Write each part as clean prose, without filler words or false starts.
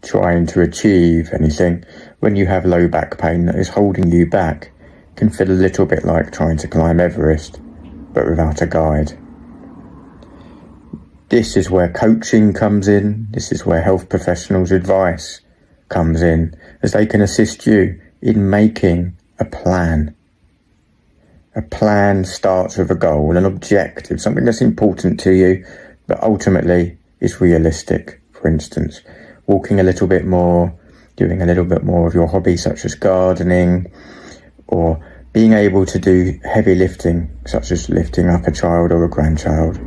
trying to achieve anything, when you have low back pain that is holding you back, can feel a little bit like trying to climb Everest, but without a guide. This is where coaching comes in. This is where health professionals' advice comes in, as they can assist you in making a plan. A plan starts with a goal, an objective, something that's important to you, but ultimately is realistic. For instance, walking a little bit more, doing a little bit more of your hobby such as gardening, or being able to do heavy lifting such as lifting up a child or a grandchild.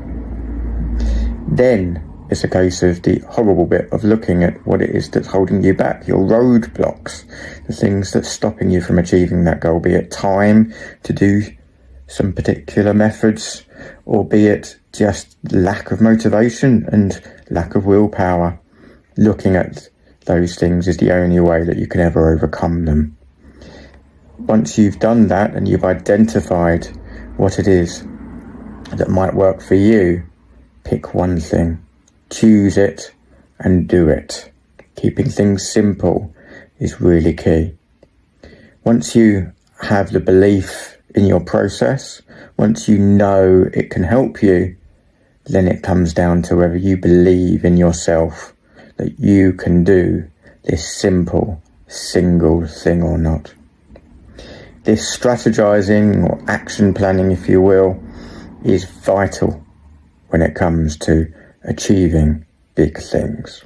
Then it's a case of the horrible bit of looking at what it is that's holding you back, your roadblocks, the things that's stopping you from achieving that goal, be it time to do some particular methods, or be it just lack of motivation and lack of willpower. Looking at those things is the only way that you can ever overcome them. Once you've done that and you've identified what it is that might work for you, pick one thing, choose it and do it. Keeping things simple is really key. Once you have the belief in your process, once you know it can help you, then it comes down to whether you believe in yourself that you can do this simple, single thing or not. This strategizing or action planning, if you will, is vital when it comes to achieving big things.